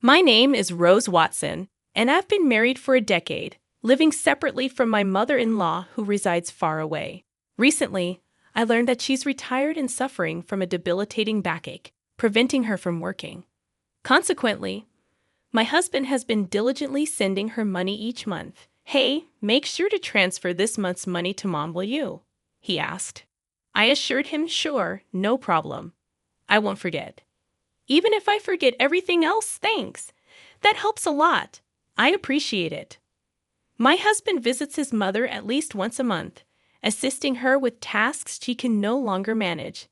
My name is Rose Watson, and I've been married for a decade, living separately from my mother-in-law who resides far away. Recently, I learned that she's retired and suffering from a debilitating backache, preventing her from working. Consequently, my husband has been diligently sending her money each month. "Hey, make sure to transfer this month's money to Mom, will you?" he asked. I assured him, sure, no problem. I won't forget. Even if I forget everything else, thanks. That helps a lot. I appreciate it. My husband visits his mother at least once a month, assisting her with tasks she can no longer manage.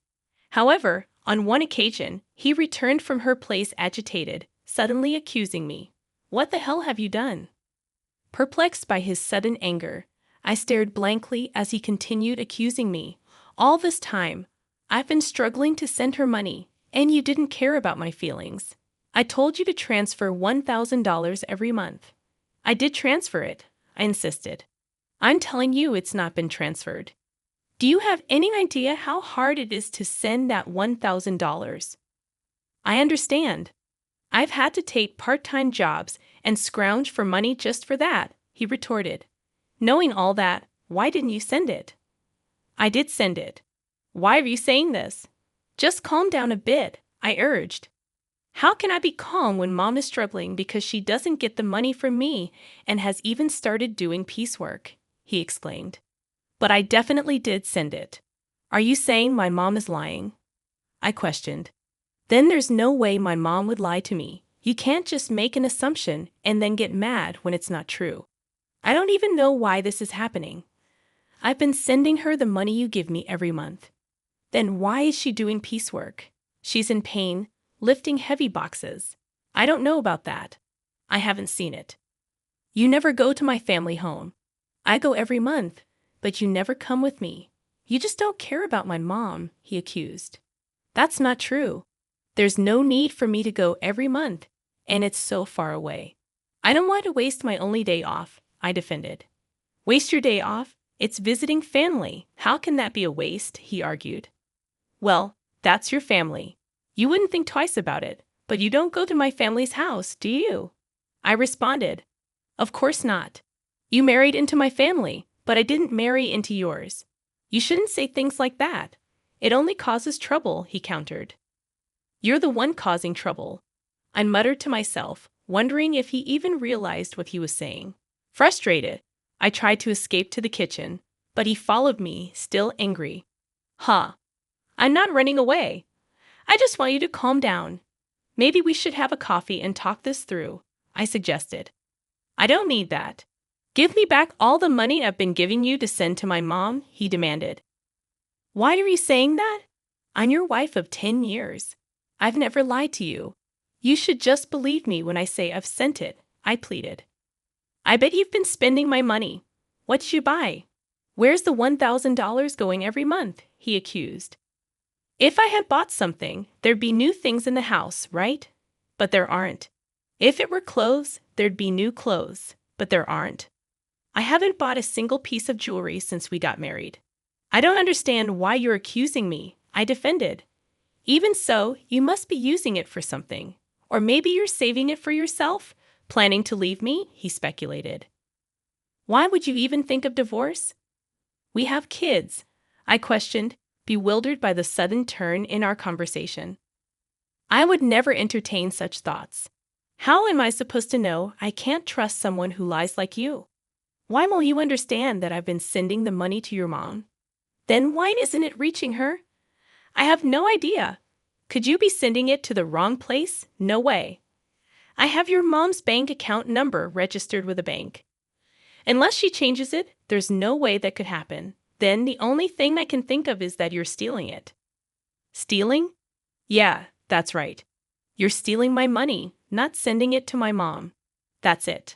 However, on one occasion, he returned from her place agitated, suddenly accusing me. "What the hell have you done?" Perplexed by his sudden anger, I stared blankly as he continued accusing me. "All this time, I've been struggling to send her money, and you didn't care about my feelings. I told you to transfer $1,000 every month." "I did transfer it," I insisted. "I'm telling you it's not been transferred. Do you have any idea how hard it is to send that $1,000? "I understand. I've had to take part-time jobs and scrounge for money just for that," he retorted. "Knowing all that, why didn't you send it?" "I did send it." "Why are you saying this?" "Just calm down a bit," I urged. "How can I be calm when Mom is struggling because she doesn't get the money from me and has even started doing piecework?" he exclaimed. "But I definitely did send it." "Are you saying my mom is lying?" I questioned. "Then there's no way my mom would lie to me. You can't just make an assumption and then get mad when it's not true. I don't even know why this is happening. I've been sending her the money you give me every month." "Then why is she doing piecework?" "She's in pain, lifting heavy boxes." "I don't know about that. I haven't seen it." "You never go to my family home." "I go every month, but you never come with me." "You just don't care about my mom," he accused. "That's not true. There's no need for me to go every month, and it's so far away." "I don't want to waste my only day off," I defended. "Waste your day off? It's visiting family. How can that be a waste?" he argued. "Well, that's your family. You wouldn't think twice about it, but you don't go to my family's house, do you?" I responded. "Of course not. You married into my family, but I didn't marry into yours. You shouldn't say things like that. It only causes trouble," he countered. "You're the one causing trouble," I muttered to myself, wondering if he even realized what he was saying. Frustrated, I tried to escape to the kitchen, but he followed me, still angry. "Huh. I'm not running away. I just want you to calm down. Maybe we should have a coffee and talk this through," I suggested. "I don't need that. Give me back all the money I've been giving you to send to my mom," he demanded. "Why are you saying that? I'm your wife of 10 years. I've never lied to you. You should just believe me when I say I've sent it," I pleaded. "I bet you've been spending my money. What'd you buy?" "Where's the $1,000 going every month?" he accused. "If I had bought something, there'd be new things in the house, right? But there aren't. If it were clothes, there'd be new clothes, but there aren't. I haven't bought a single piece of jewelry since we got married." "I don't understand why you're accusing me," I defended. "Even so, you must be using it for something. Or maybe you're saving it for yourself, planning to leave me," he speculated. "Why would you even think of divorce?" "We have kids," I questioned, bewildered by the sudden turn in our conversation. "I would never entertain such thoughts. How am I supposed to know I can't trust someone who lies like you?" "Why won't you understand that I've been sending the money to your mom?" "Then why isn't it reaching her?" "I have no idea. Could you be sending it to the wrong place? No way. I have your mom's bank account number registered with a bank. Unless she changes it, there's no way that could happen. Then the only thing I can think of is that you're stealing it." "Stealing?" "Yeah, that's right. You're stealing my money, not sending it to my mom. That's it.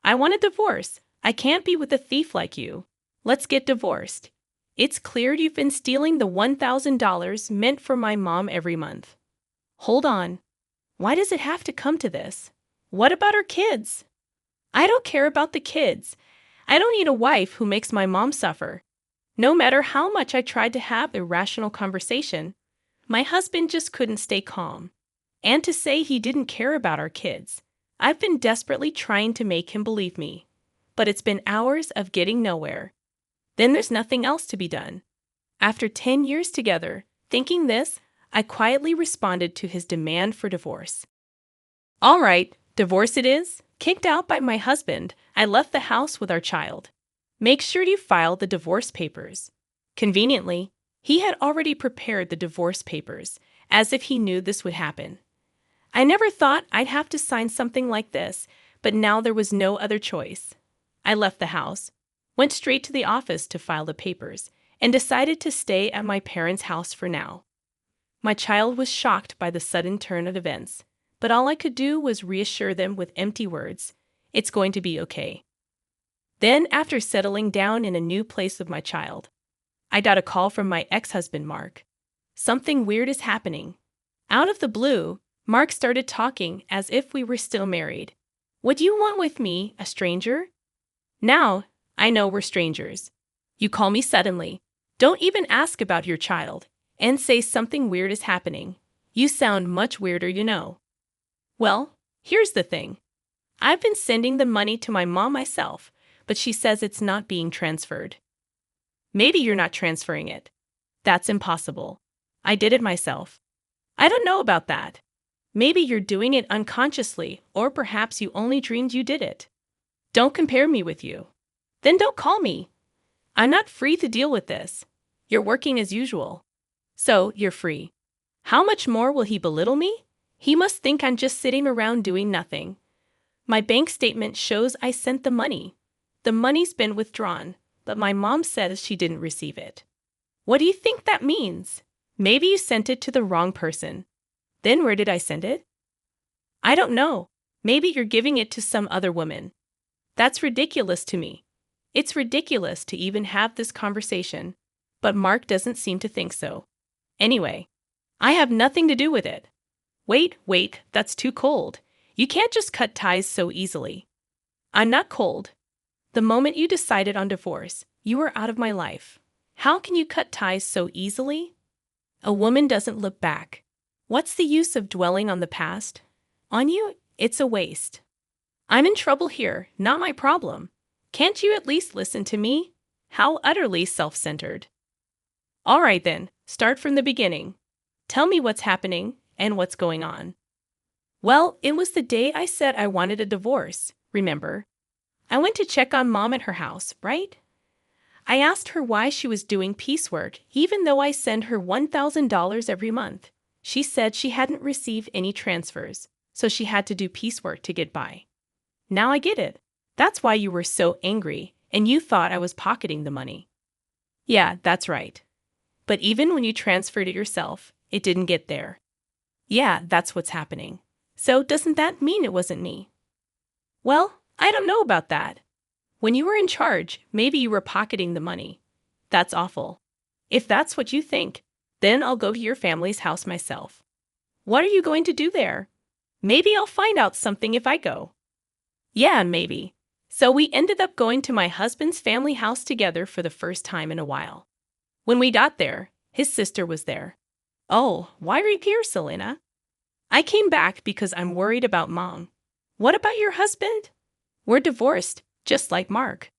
I want a divorce. I can't be with a thief like you. Let's get divorced. It's clear you've been stealing the $1,000 meant for my mom every month." "Hold on. Why does it have to come to this? What about our kids?" "I don't care about the kids. I don't need a wife who makes my mom suffer." No matter how much I tried to have a rational conversation, my husband just couldn't stay calm. and to say he didn't care about our kids. I've been desperately trying to make him believe me, but it's been hours of getting nowhere. Then there's nothing else to be done. After 10 years together, thinking this, I quietly responded to his demand for divorce. All right, divorce it is. Kicked out by my husband, I left the house with our child. Make sure you file the divorce papers. Conveniently, he had already prepared the divorce papers, as if he knew this would happen. I never thought I'd have to sign something like this, but now there was no other choice. I left the house, went straight to the office to file the papers, and decided to stay at my parents' house for now. My child was shocked by the sudden turn of events, but all I could do was reassure them with empty words, "It's going to be okay." Then, after settling down in a new place with my child, I got a call from my ex-husband, Mark. Something weird is happening. Out of the blue, Mark started talking as if we were still married. "What do you want with me, a stranger?" Now, I know we're strangers. You call me suddenly. Don't even ask about your child, and say something weird is happening. You sound much weirder, you know. Well, here's the thing. I've been sending the money to my mom myself, but she says it's not being transferred. Maybe you're not transferring it. That's impossible. I did it myself. I don't know about that. Maybe you're doing it unconsciously, or perhaps you only dreamed you did it. Don't compare me with you. Then don't call me. I'm not free to deal with this. You're working as usual. So, you're free. How much more will he belittle me? He must think I'm just sitting around doing nothing. My bank statement shows I sent the money. The money's been withdrawn, but my mom says she didn't receive it. What do you think that means? Maybe you sent it to the wrong person. Then where did I send it? I don't know. Maybe you're giving it to some other woman. That's ridiculous to me. It's ridiculous to even have this conversation, but Mark doesn't seem to think so. Anyway, I have nothing to do with it. Wait, that's too cold. You can't just cut ties so easily. I'm not cold. The moment you decided on divorce, you were out of my life. How can you cut ties so easily? A woman doesn't look back. What's the use of dwelling on the past? On you, it's a waste. I'm in trouble here, not my problem. Can't you at least listen to me? How utterly self-centered. All right then, start from the beginning. Tell me what's happening and what's going on. Well, it was the day I said I wanted a divorce, remember? I went to check on Mom at her house, right? I asked her why she was doing piecework, even though I send her $1,000 every month. She said she hadn't received any transfers, so she had to do piecework to get by. Now I get it. That's why you were so angry, and you thought I was pocketing the money. Yeah, that's right. But even when you transferred it yourself, it didn't get there. Yeah, that's what's happening. So doesn't that mean it wasn't me? Well, I don't know about that. When you were in charge, maybe you were pocketing the money. That's awful. If that's what you think, then I'll go to your family's house myself. What are you going to do there? Maybe I'll find out something if I go. Yeah, maybe. So we ended up going to my husband's family house together for the first time in a while. When we got there, his sister was there. Oh, why are you here, Selena? I came back because I'm worried about Mom. What about your husband? We're divorced, just like Mark.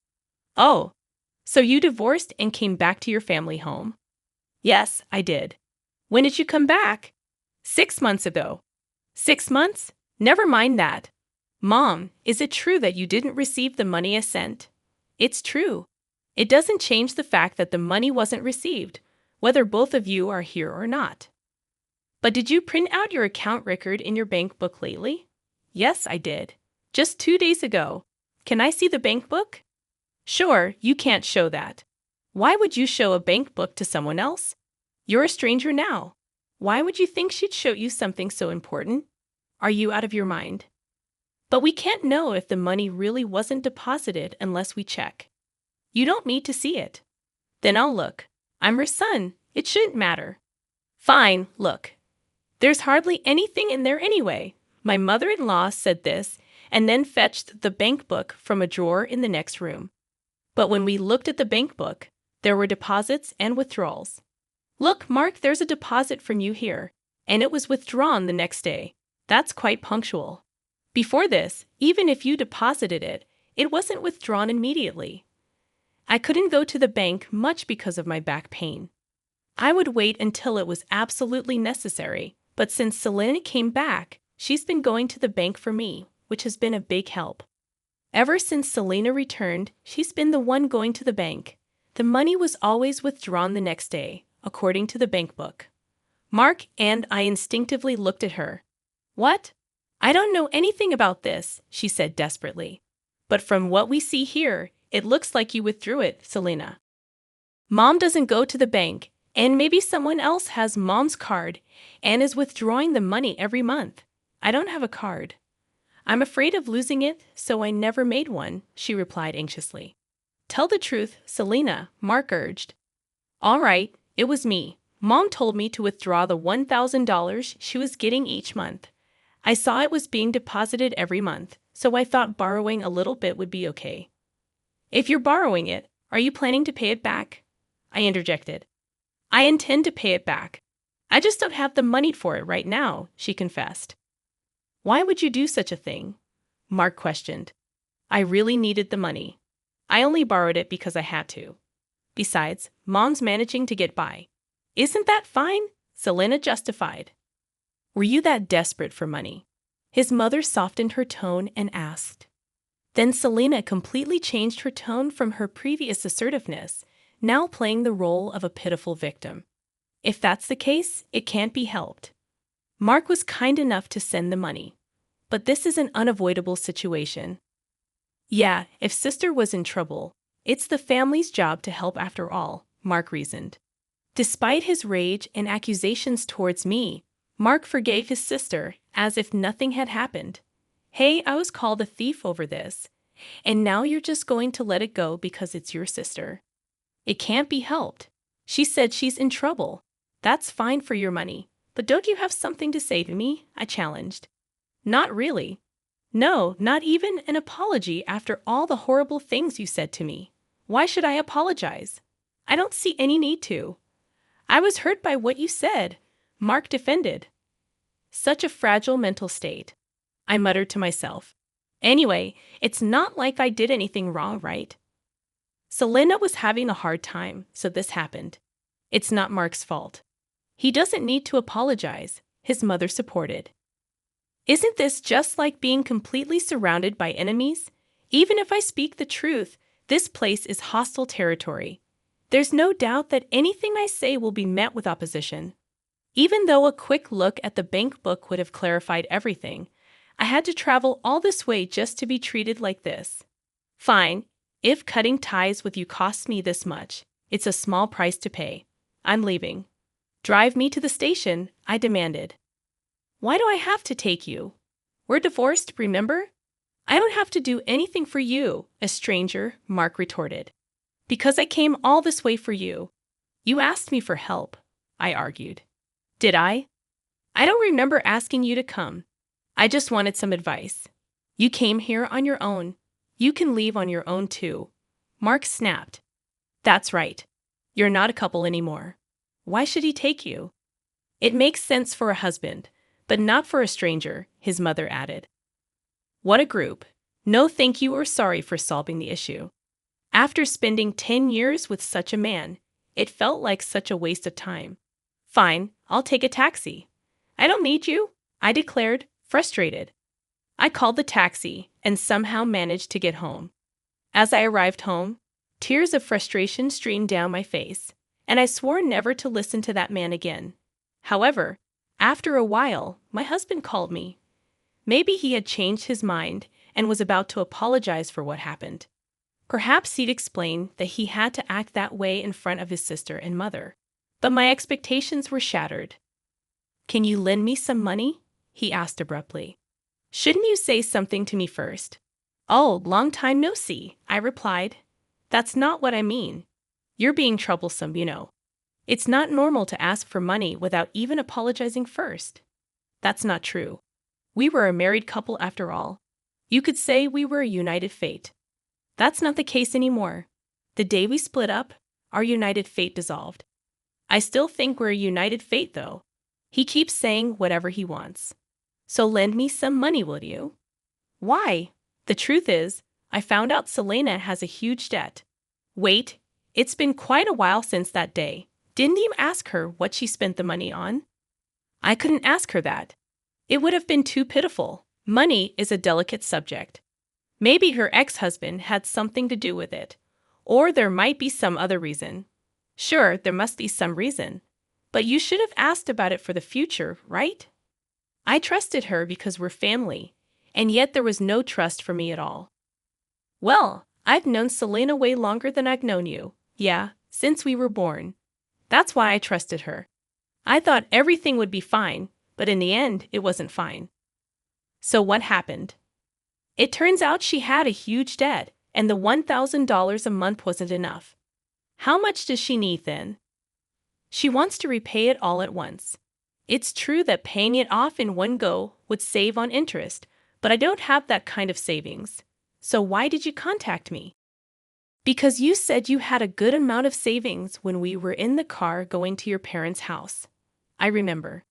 Oh, so you divorced and came back to your family home? Yes, I did. When did you come back? 6 months ago. 6 months? Never mind that. Mom, is it true that you didn't receive the money I sent? It's true. It doesn't change the fact that the money wasn't received, whether both of you are here or not. But did you print out your account record in your bank book lately? Yes, I did. Just 2 days ago. Can I see the bank book? Sure, you can't show that. Why would you show a bank book to someone else? You're a stranger now. Why would you think she'd show you something so important? Are you out of your mind? But we can't know if the money really wasn't deposited unless we check. You don't need to see it. Then I'll look. I'm her son. It shouldn't matter. Fine, look. There's hardly anything in there anyway. My mother-in-law said this and then fetched the bank book from a drawer in the next room. But when we looked at the bank book, there were deposits and withdrawals. Look, Mark, there's a deposit from you here. and it was withdrawn the next day. That's quite punctual. Before this, even if you deposited it, it wasn't withdrawn immediately. I couldn't go to the bank much because of my back pain. I would wait until it was absolutely necessary, but since Selena came back, she's been going to the bank for me, which has been a big help. Ever since Selena returned, she's been the one going to the bank. The money was always withdrawn the next day, according to the bank book. Mark and I instinctively looked at her. What? I don't know anything about this, she said desperately. But from what we see here, it looks like you withdrew it, Selena. Mom doesn't go to the bank, and maybe someone else has Mom's card and is withdrawing the money every month. I don't have a card. I'm afraid of losing it, so I never made one, she replied anxiously. Tell the truth, Selena, Mark urged. All right, it was me. Mom told me to withdraw the $1,000 she was getting each month. I saw it was being deposited every month, so I thought borrowing a little bit would be okay. If you're borrowing it, are you planning to pay it back? I interjected. I intend to pay it back. I just don't have the money for it right now, she confessed. Why would you do such a thing? Mark questioned. I really needed the money. I only borrowed it because I had to. Besides, Mom's managing to get by. Isn't that fine? Selena justified. Were you that desperate for money? His mother softened her tone and asked. Then Selena completely changed her tone from her previous assertiveness, now playing the role of a pitiful victim. If that's the case, it can't be helped. Mark was kind enough to send the money. But this is an unavoidable situation. Yeah, if sister was in trouble, it's the family's job to help after all, Mark reasoned. Despite his rage and accusations towards me, Mark forgave his sister as if nothing had happened. Hey, I was called a thief over this, and now you're just going to let it go because it's your sister. It can't be helped. She said she's in trouble. That's fine for your money, but don't you have something to say to me? I challenged. Not really. No, not even an apology after all the horrible things you said to me. Why should I apologize? I don't see any need to. I was hurt by what you said, Mark defended. Such a fragile mental state, I muttered to myself. Anyway, it's not like I did anything wrong, right? Selena was having a hard time, so this happened. It's not Mark's fault. He doesn't need to apologize, his mother supported. Isn't this just like being completely surrounded by enemies? Even if I speak the truth, this place is hostile territory. There's no doubt that anything I say will be met with opposition. Even though a quick look at the bank book would have clarified everything, I had to travel all this way just to be treated like this. Fine, if cutting ties with you costs me this much, it's a small price to pay. I'm leaving. Drive me to the station, I demanded. Why do I have to take you? We're divorced, remember? I don't have to do anything for you, a stranger, Mark retorted. Because I came all this way for you. You asked me for help, I argued. Did I? I don't remember asking you to come. I just wanted some advice. You came here on your own. You can leave on your own too. Mark snapped. That's right. You're not a couple anymore. Why should he take you? It makes sense for a husband, but not for a stranger, his mother added. What a group. No thank you or sorry for solving the issue. After spending 10 years with such a man, it felt like such a waste of time. Fine, I'll take a taxi. I don't need you, I declared, frustrated. I called the taxi and somehow managed to get home. As I arrived home, tears of frustration streamed down my face, and I swore never to listen to that man again. However, after a while, my husband called me. Maybe he had changed his mind and was about to apologize for what happened. Perhaps he'd explain that he had to act that way in front of his sister and mother. But my expectations were shattered. Can you lend me some money? He asked abruptly. Shouldn't you say something to me first? Oh, long time no see, I replied. That's not what I mean. You're being troublesome, you know. It's not normal to ask for money without even apologizing first. That's not true. We were a married couple after all. You could say we were a united fate. That's not the case anymore. The day we split up, our united fate dissolved. I still think we're a united fate, though. He keeps saying whatever he wants. So lend me some money, will you? Why? The truth is, I found out Selena has a huge debt. Wait, it's been quite a while since that day. Didn't you ask her what she spent the money on? I couldn't ask her that. It would have been too pitiful. Money is a delicate subject. Maybe her ex-husband had something to do with it. Or there might be some other reason. Sure, there must be some reason. But you should have asked about it for the future, right? I trusted her because we're family, and yet there was no trust for me at all. Well, I've known Selena way longer than I've known you. Yeah, since we were born. That's why I trusted her. I thought everything would be fine, but in the end, it wasn't fine. So what happened? It turns out she had a huge debt, and the $1,000 a month wasn't enough. How much does she need then? She wants to repay it all at once. It's true that paying it off in one go would save on interest, but I don't have that kind of savings. So why did you contact me? Because you said you had a good amount of savings when we were in the car going to your parents' house. I remember.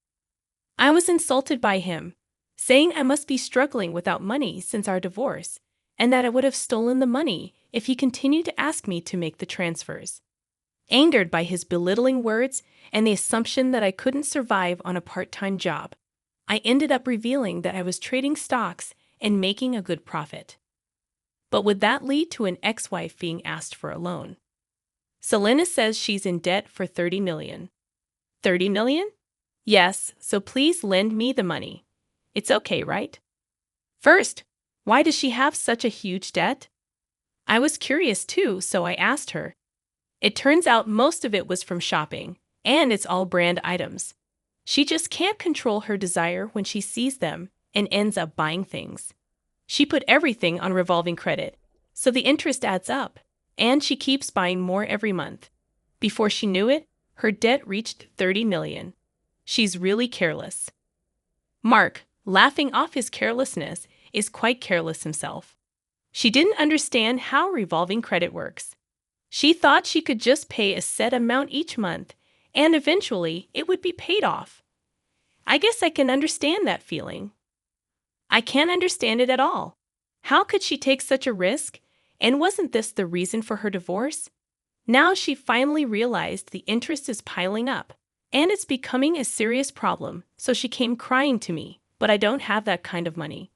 I was insulted by him, saying I must be struggling without money since our divorce, and that I would have stolen the money if he continued to ask me to make the transfers. Angered by his belittling words and the assumption that I couldn't survive on a part-time job, I ended up revealing that I was trading stocks and making a good profit. But would that lead to an ex-wife being asked for a loan? Selena says she's in debt for $30 million. $30 million? Yes, so please lend me the money. It's okay, right? First, why does she have such a huge debt? I was curious too, so I asked her. It turns out most of it was from shopping, and it's all brand items. She just can't control her desire when she sees them and ends up buying things. She put everything on revolving credit, so the interest adds up, and she keeps buying more every month. Before she knew it, her debt reached $30 million. She's really careless. Mark, laughing off his carelessness, is quite careless himself. She didn't understand how revolving credit works. She thought she could just pay a set amount each month, and eventually it would be paid off. I guess I can understand that feeling. I can't understand it at all. How could she take such a risk? And wasn't this the reason for her divorce? Now she finally realized the interest is piling up, and it's becoming a serious problem, so she came crying to me, but I don't have that kind of money.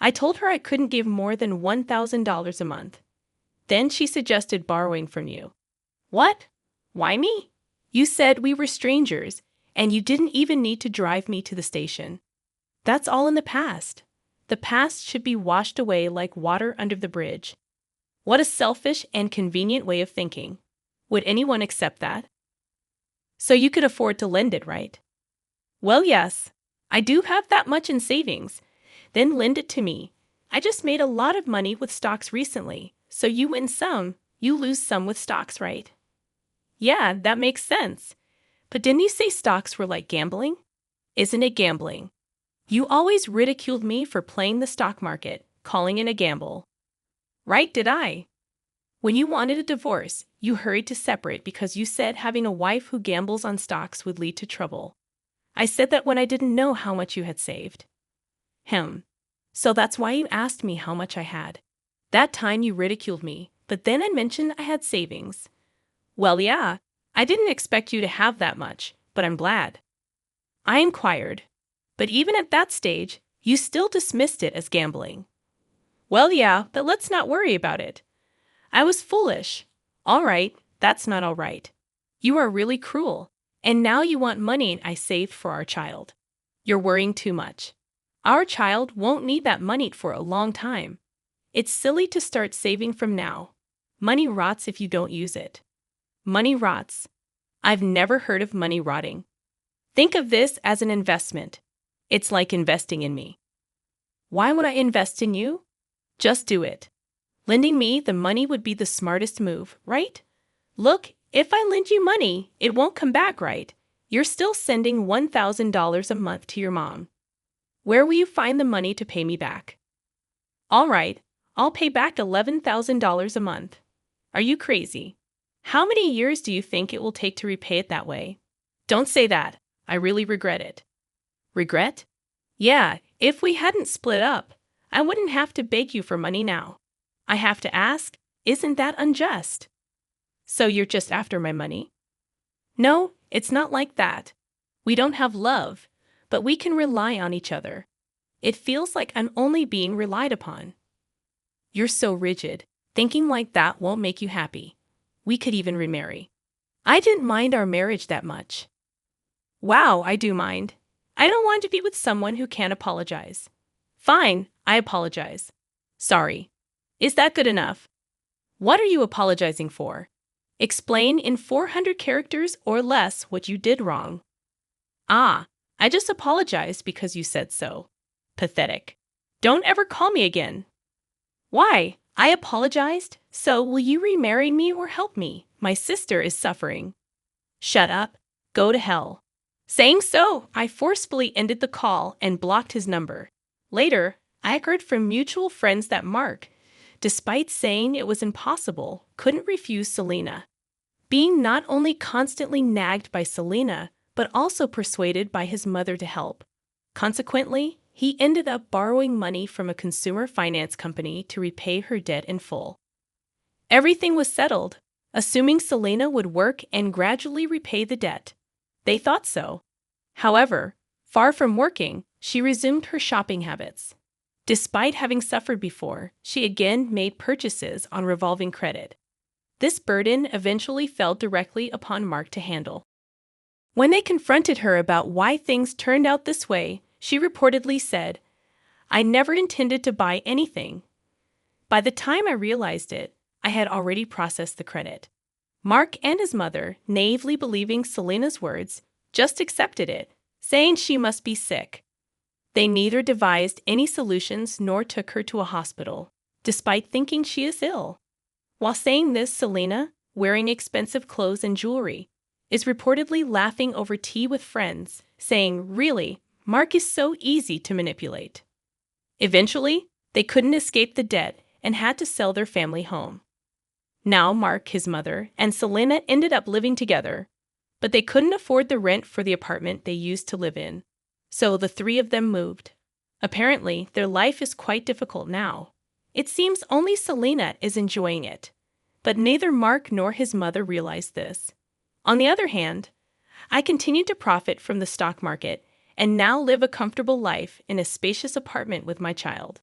I told her I couldn't give more than $1,000 a month. Then she suggested borrowing from you. What? Why me? You said we were strangers, and you didn't even need to drive me to the station. That's all in the past. The past should be washed away like water under the bridge. What a selfish and convenient way of thinking. Would anyone accept that? So you could afford to lend it, right? Well, yes. I do have that much in savings. Then lend it to me. I just made a lot of money with stocks recently. So you win some, you lose some with stocks, right? Yeah, that makes sense. But didn't you say stocks were like gambling? Isn't it gambling? You always ridiculed me for playing the stock market, calling it a gamble. Right, did I? When you wanted a divorce, you hurried to separate because you said having a wife who gambles on stocks would lead to trouble. I said that when I didn't know how much you had saved. So that's why you asked me how much I had. That time you ridiculed me, but then I mentioned I had savings. Well, yeah, I didn't expect you to have that much, but I'm glad. I inquired, but even at that stage, you still dismissed it as gambling. Well, yeah, but let's not worry about it. I was foolish. All right, that's not all right. You are really cruel, and now you want money I saved for our child. You're worrying too much. Our child won't need that money for a long time. It's silly to start saving from now. Money rots if you don't use it. Money rots. I've never heard of money rotting. Think of this as an investment. It's like investing in me. Why would I invest in you? Just do it. Lending me the money would be the smartest move, right? Look, if I lend you money, it won't come back, right? You're still sending $1,000 a month to your mom. Where will you find the money to pay me back? All right, I'll pay back $11,000 a month. Are you crazy? How many years do you think it will take to repay it that way? Don't say that. I really regret it. Regret? Yeah, if we hadn't split up, I wouldn't have to beg you for money now. I have to ask, isn't that unjust? So you're just after my money? No, it's not like that. We don't have love, but we can rely on each other. It feels like I'm only being relied upon. You're so rigid. Thinking like that won't make you happy. We could even remarry. I didn't mind our marriage that much. Wow, I do mind. I don't want to be with someone who can't apologize. Fine, I apologize. Sorry. Is that good enough? What are you apologizing for? Explain in 400 characters or less what you did wrong. Ah, I just apologized because you said so. Pathetic. Don't ever call me again. Why? I apologized, so will you remarry me or help me? My sister is suffering. Shut up. Go to hell. Saying so, I forcefully ended the call and blocked his number. Later, I heard from mutual friends that Mark, despite saying it was impossible, couldn't refuse Selena. Being not only constantly nagged by Selena, but also persuaded by his mother to help. Consequently, he ended up borrowing money from a consumer finance company to repay her debt in full. Everything was settled, assuming Selena would work and gradually repay the debt. They thought so. However, far from working, she resumed her shopping habits. Despite having suffered before, she again made purchases on revolving credit. This burden eventually fell directly upon Mark to handle. When they confronted her about why things turned out this way, she reportedly said, "I never intended to buy anything. By the time I realized it, I had already processed the credit." Mark and his mother, naively believing Selena's words, just accepted it, saying she must be sick. They neither devised any solutions nor took her to a hospital, despite thinking she is ill. While saying this, Selena, wearing expensive clothes and jewelry, is reportedly laughing over tea with friends, saying, "Really, Mark is so easy to manipulate." Eventually, they couldn't escape the debt and had to sell their family home. Now Mark, his mother, and Selena ended up living together, but they couldn't afford the rent for the apartment they used to live in, so the three of them moved. Apparently, their life is quite difficult now. It seems only Selena is enjoying it, but neither Mark nor his mother realized this. On the other hand, I continued to profit from the stock market and now live a comfortable life in a spacious apartment with my child.